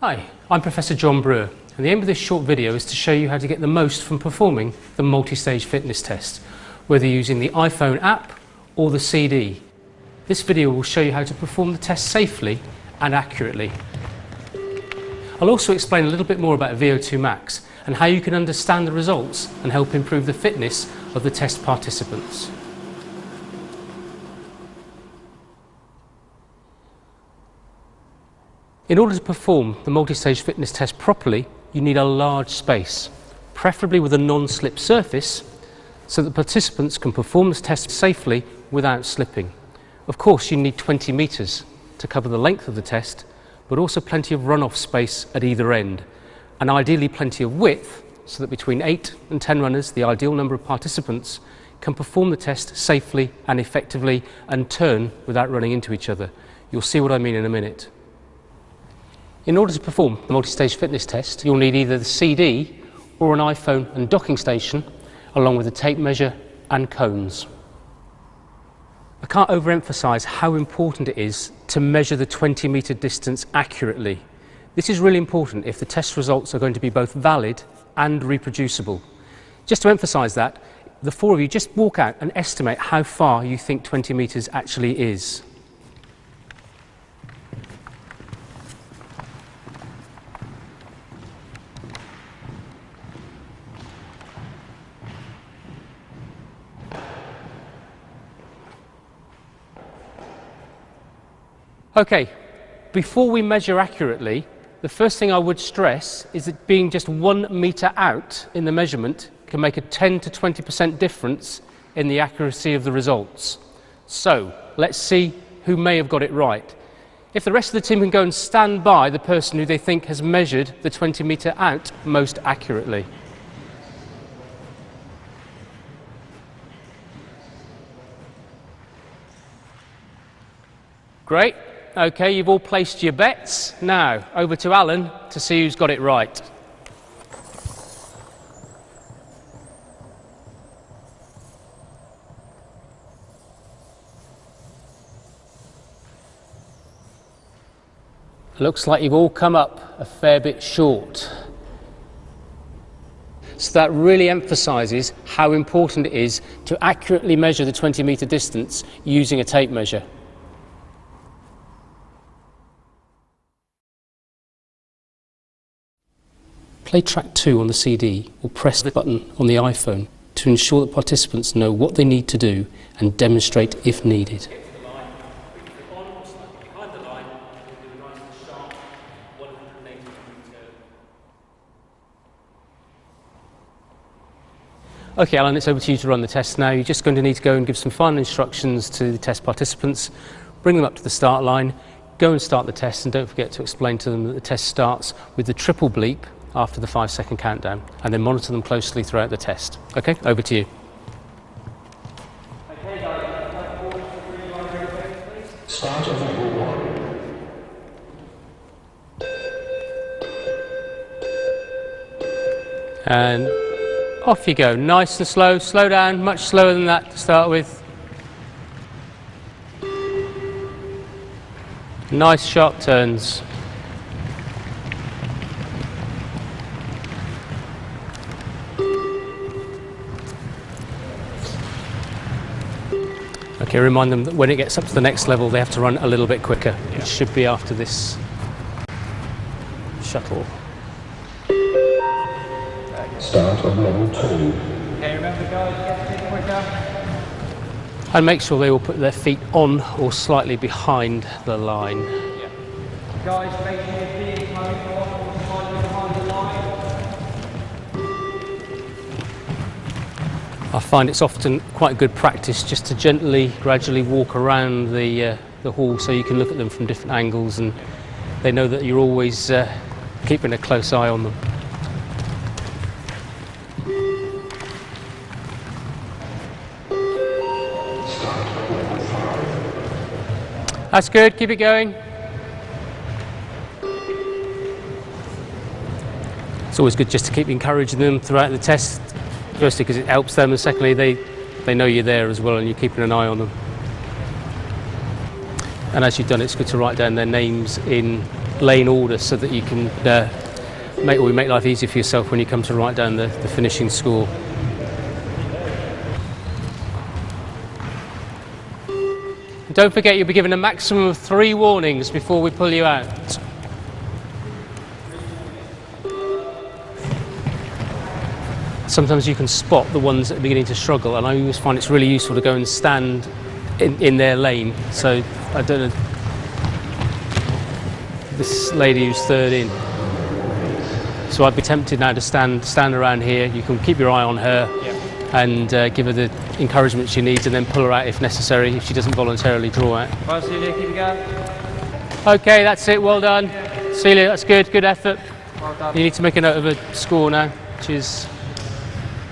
Hi, I'm Professor John Brewer, and the aim of this short video is to show you how to get the most from performing the multi-stage fitness test, whether using the iPhone app or the CD. This video will show you how to perform the test safely and accurately. I'll also explain a little bit more about VO2 max and how you can understand the results and help improve the fitness of the test participants. In order to perform the multi-stage fitness test properly, you need a large space, preferably with a non-slip surface, so that participants can perform this test safely without slipping. Of course, you need 20 meters to cover the length of the test, but also plenty of runoff space at either end, and ideally plenty of width, so that between 8 and 10 runners, the ideal number of participants, can perform the test safely and effectively and turn without running into each other. You'll see what I mean in a minute. In order to perform the multi-stage fitness test, you'll need either the CD or an iPhone and docking station, along with a tape measure and cones. I can't overemphasize how important it is to measure the 20-meter distance accurately. This is really important if the test results are going to be both valid and reproducible. Just to emphasize that, the four of you just walk out and estimate how far you think 20 meters actually is. Okay, before we measure accurately, the first thing I would stress is that being just 1 meter out in the measurement can make a 10 to 20% difference in the accuracy of the results. So, let's see who may have got it right. If the rest of the team can go and stand by the person who they think has measured the 20 meter out most accurately. Great. Okay, you've all placed your bets. Now, over to Alan to see who's got it right. Looks like you've all come up a fair bit short. So that really emphasises how important it is to accurately measure the 20-meter distance using a tape measure. Play track 2 on the CD or press the button on the iPhone to ensure that participants know what they need to do and demonstrate if needed. Okay, Alan, it's over to you to run the test now. You're just going to need to go and give some final instructions to the test participants, bring them up to the start line, go and start the test, and don't forget to explain to them that the test starts with the triple bleep after the 5-second countdown, and then monitor them closely throughout the test. Okay, over to you. Start of level 1. And off you go, nice and slow, slow down, much slower than that to start with. Nice sharp turns. Okay, remind them that when it gets up to the next level, they have to run a little bit quicker. Yeah. It should be after this shuttle. Start of level 2. Okay, remember guys, get a bit quicker. And make sure they all put their feet on or slightly behind the line. Yeah. Guys, make sure your feet are on or slightly behind the line. I find it's often quite good practice just to gently, gradually walk around the hall so you can look at them from different angles and they know that you're always keeping a close eye on them. That's good, keep it going. It's always good just to keep encouraging them throughout the test. Firstly, because it helps them, and secondly, they know you're there as well and you're keeping an eye on them. And as you've done, it's good to write down their names in lane order so that you can make life easier for yourself when you come to write down the finishing score. Don't forget, you'll be given a maximum of 3 warnings before we pull you out. Sometimes you can spot the ones that are beginning to struggle, and I always find it's really useful to go and stand in their lane. So I don't know, this lady who's 3rd in. So I'd be tempted now to stand around here. You can keep your eye on her, and give her the encouragement she needs, and then pull her out if necessary, if she doesn't voluntarily draw out. Well, Celia, keep it going. Okay, that's it, well done. Celia, that's good effort. Well done. You need to make a note of a score now, which is...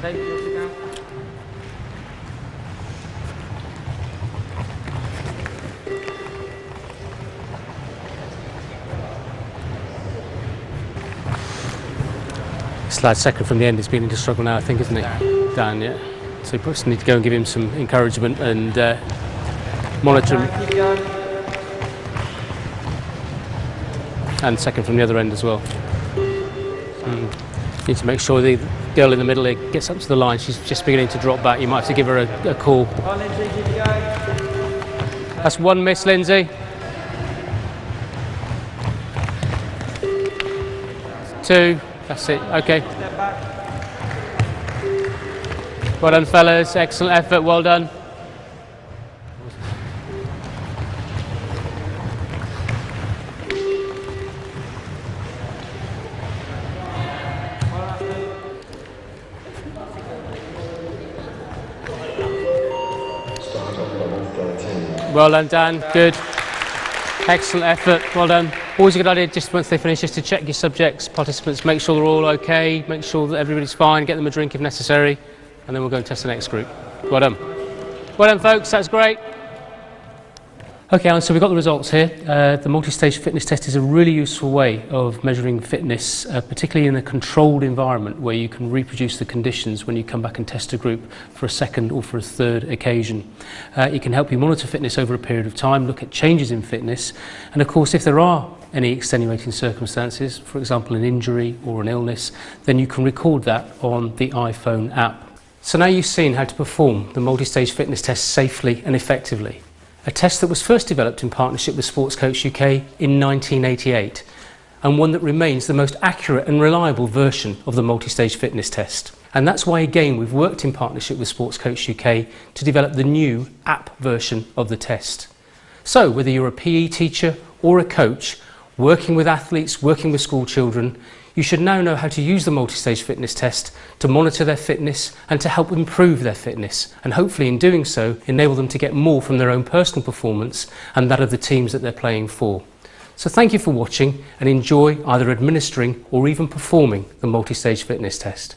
Take it down. This lad's second from the end is beginning to struggle now, I think, isn't he? Dan, yeah. So you perhaps need to go and give him some encouragement and monitor him. Keep going. And second from the other end as well. Need to make sure the girl in the middle here gets up to the line. She's just beginning to drop back. You might have to give her a call. Come on, Lindsay, keep it going. That's 1 miss, Lindsay. 2. That's it. Okay. Step back. Well done, fellas. Excellent effort. Well done. Start of level 13. Well done, Dan. Good. Excellent effort. Well done. Always a good idea, just once they finish, just to check your subjects, participants, make sure they're all okay, make sure that everybody's fine, get them a drink if necessary, and then we'll go and test the next group. Well done. Well done, folks. That's great. Okay, Alan, so we've got the results here. The multi-stage fitness test is a really useful way of measuring fitness, particularly in a controlled environment where you can reproduce the conditions when you come back and test a group for a second or for a third occasion. It can help you monitor fitness over a period of time, look at changes in fitness, and of course if there are any extenuating circumstances, for example an injury or an illness, then you can record that on the iPhone app. So now you've seen how to perform the multi-stage fitness test safely and effectively. A test that was first developed in partnership with Sports Coach UK in 1988, and one that remains the most accurate and reliable version of the multi-stage fitness test. And that's why again we've worked in partnership with Sports Coach UK to develop the new app version of the test. So whether you're a PE teacher or a coach, working with athletes, working with school children, you should now know how to use the multi-stage fitness test to monitor their fitness and to help improve their fitness, and hopefully in doing so enable them to get more from their own personal performance and that of the teams that they're playing for. So thank you for watching, and enjoy either administering or even performing the multi-stage fitness test.